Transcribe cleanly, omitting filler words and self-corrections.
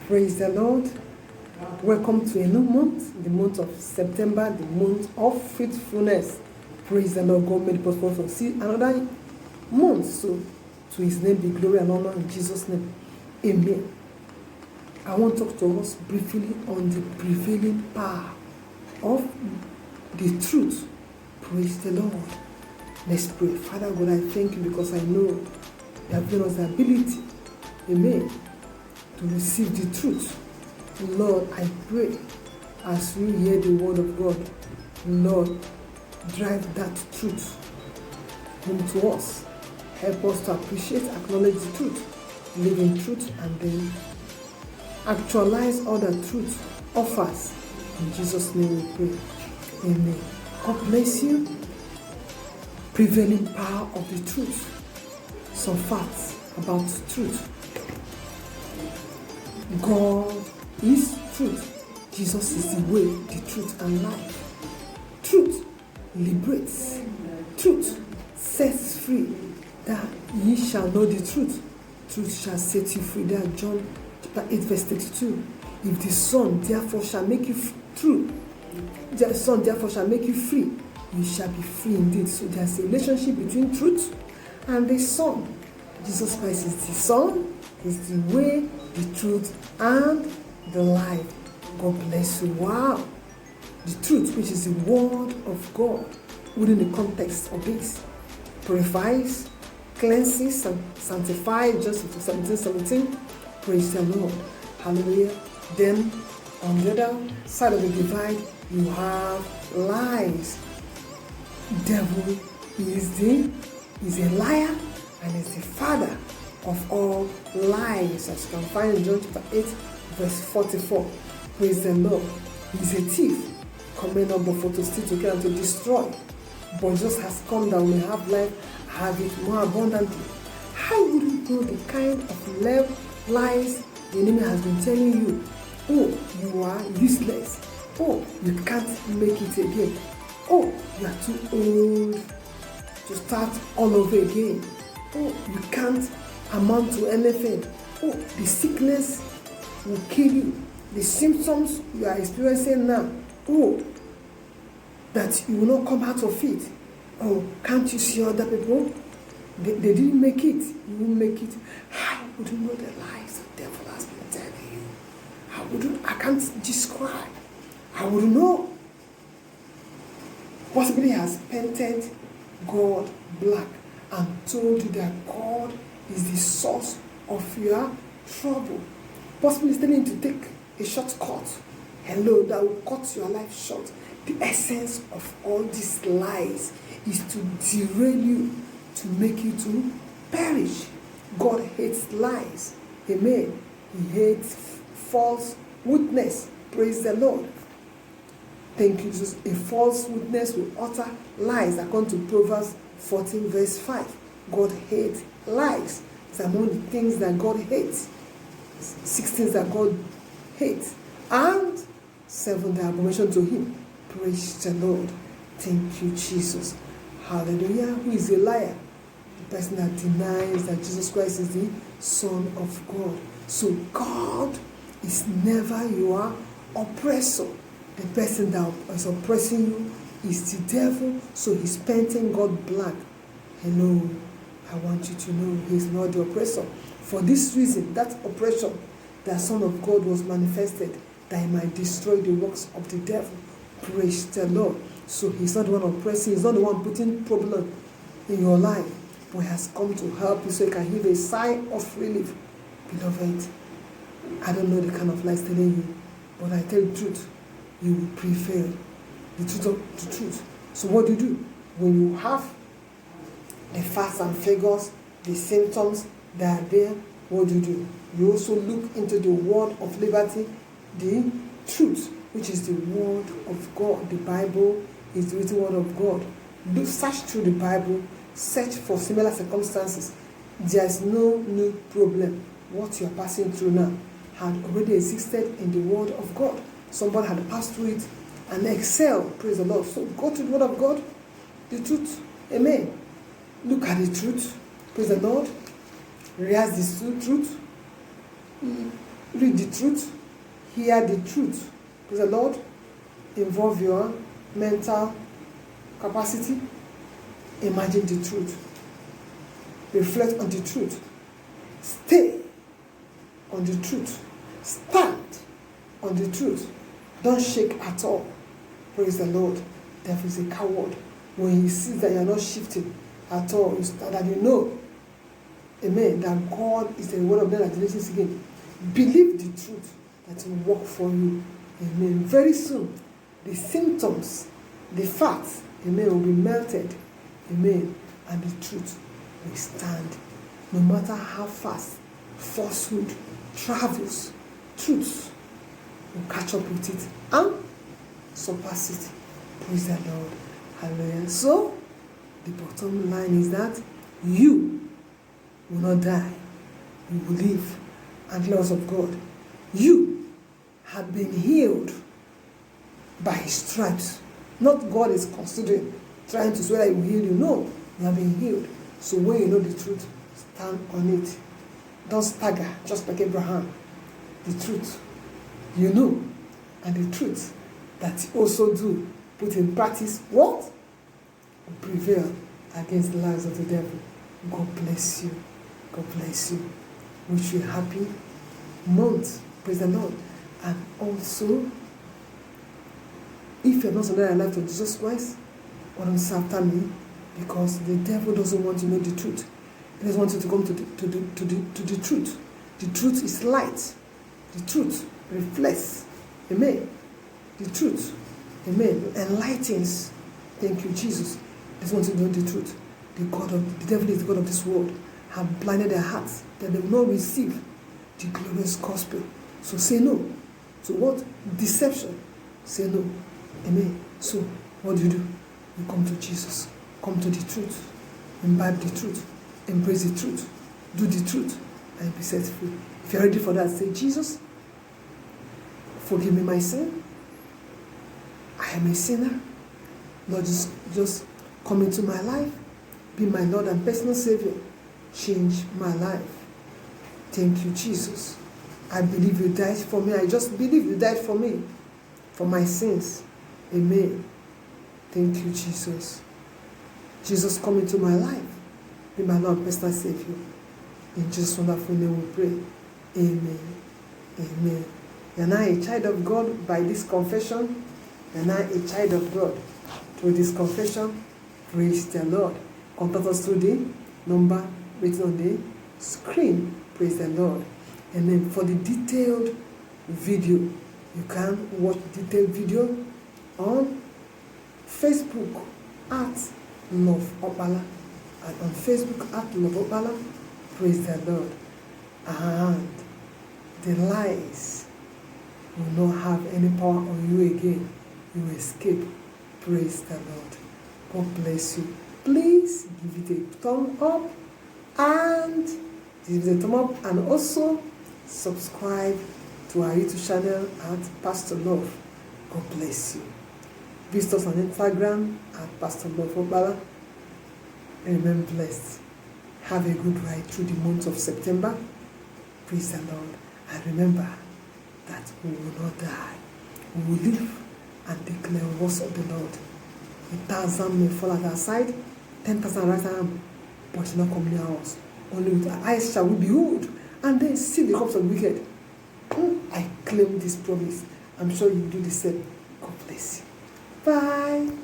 Praise the Lord. Welcome to a new month, the month of September, the month of faithfulness. Praise the Lord. God made it possible to see another month. So to his name be glory and honor in Jesus' name. Amen. I want to talk to us briefly on the prevailing power of the truth. Praise the Lord. Let's pray. Father God, I thank you because I know you have given us the ability, amen, to receive the truth. Lord, I pray as we hear the word of God, Lord, drive that truth home to us. Help us to appreciate, acknowledge the truth, live in truth, and then actualize all the truth offers. In Jesus' name we pray. Amen. God bless you. Prevailing power of the truth. Some facts about truth. God is truth. Jesus is the way, the truth, and life. Truth liberates. Truth sets free. That ye shall know the truth. Truth shall set you free. That John chapter 8 verse 32. If the Son therefore shall make you the Son therefore shall make you free, you shall be free indeed. So there's a relationship between truth and the Son. Jesus Christ is the Son, is the way, the truth, and the life. God bless you. Wow. The truth, which is the word of God, within the context of this, purifies, cleanses, and sanctifies, just 17:17. Praise the Lord. Hallelujah. Then on the other side of the divide, you have lies. Devil is a liar and is the father of all lies, as you can find in John chapter 8 verse 44. Praise the Lord. He's a thief, coming not before to steal, to kill, and to destroy. But Jesus has come that we may have life, have it more abundantly. How would you know the kind of lies the enemy has been telling you? Oh, you are useless. Oh, you can't make it again. Oh, you are too old to start all over again. Oh, you can't amount to anything. Oh, the sickness will kill you. The symptoms you are experiencing now, oh, that you will not come out of it. Oh, can't you see other people? They didn't make it. You won't make it. How would you know the lies the devil has been telling you? How would you? I can't describe. I would know. Possibly has painted God black and told you that God is the source of your trouble. Possibly telling you to take a shortcut. Hello, that will cut your life short. The essence of all these lies is to derail you, to make you to perish. God hates lies. Amen. He hates false witness. Praise the Lord. Thank you, Jesus. A false witness will utter lies, according to Proverbs 14 verse 5. God hates lies. It's among the things that God hates. 6 things that God hates. And 7 the abomination to him. Praise the Lord. Thank you, Jesus. Hallelujah. Who is a liar? The person that denies that Jesus Christ is the Son of God. So God is never your oppressor. The person that is oppressing you is the devil, so he's painting God black. Hello, I want you to know he's not the oppressor. For this reason, that oppression, the Son of God was manifested, that he might destroy the works of the devil. Praise the Lord. So he's not the one oppressing, he's not the one putting problem in your life, but he has come to help you so you can hear a sigh of relief. Beloved, I don't know the kind of lies telling you, but I tell you the truth. You will prevail. The truth of the truth. So what do? When you have the facts and figures, the symptoms that are there, what do? You also look into the word of liberty, the truth, which is the word of God. The Bible is the written word of God. Look, search through the Bible, search for similar circumstances. There's no new problem. What you're passing through now had already existed in the word of God. Somebody had passed through it and excelled. Praise the Lord. So go to the word of God, the truth. Amen. Look at the truth. Praise the Lord. Realize the truth. read the truth, hear the truth. Praise the Lord. Involve your mental capacity. Imagine the truth. Reflect on the truth. Stay on the truth. Stand on the truth. Don't shake at all. Praise the Lord. Devil is a coward. When he sees that you are not shifting at all, that you know, amen, that God is the word of God that delivers again. Believe the truth that will work for you. Amen. Very soon, the symptoms, the facts, amen, will be melted. Amen. And the truth will stand. No matter how fast falsehood travels, truth will catch up with it and surpass it. Praise the Lord. Hallelujah. So, the bottom line is that you will not die. You will live and laws of God. You have been healed by His stripes. Not God is considering trying to swear that He will heal you. No, you have been healed. So when you know the truth, stand on it. Don't stagger, just like Abraham. The truth, you know, and the truth that you also do, put in practice, what? Will prevail against the lies of the devil. God bless you. God bless you. Wish you a happy month. Praise the Lord. And also, if you're not surrendered your life to Jesus Christ, why don't you after me? Because the devil doesn't want you to know the truth. He doesn't want you to come to the truth. The truth is light. The truth reflects. Amen. The truth, amen, enlightens. Thank you, Jesus. He doesn't want you to know the truth. The devil is the God of this world. Have blinded their hearts that they will not receive the glorious gospel. So say no. So what? Deception. Say no. Amen. So what do? You come to Jesus. Come to the truth. Imbibe the truth. Embrace the truth. Do the truth. And be set free. If you're ready for that, say, Jesus, forgive me my sin. I am a sinner. Lord, just come into my life. Be my Lord and personal Savior. Change my life. Thank you, Jesus. I believe you died for me. I just believe you died for me, for my sins. Amen. Thank you, Jesus. Jesus, come into my life. Be my Lord and personal Savior. In Jesus' wonderful name we pray. Amen. Amen. You're now a child of God by this confession. You're now a child of God through this confession. Praise the Lord. Contact us through the number written on the screen. Praise the Lord. And then for the detailed video, you can watch detailed video on Facebook at Love Opala, and on Facebook at Love Opala. Praise the Lord. And the lies will not have any power on you again. You will escape. Praise the Lord. God bless you. Please give it a thumb up and give it a thumb up, and also subscribe to our YouTube channel at Pastor Love. God bless you. Visit us on Instagram at Pastor Love Opala. Remain blessed. Have a good ride through the month of September. Praise the Lord. And remember that we will not die. We will live and declare words of the Lord. 1,000 may fall at our side, 10,000 right hand, but shall not come near us. Only with our eyes shall we behold, and then see the corpse of the wicked. I claim this promise. I'm sure you will do the same. God bless you. Bye.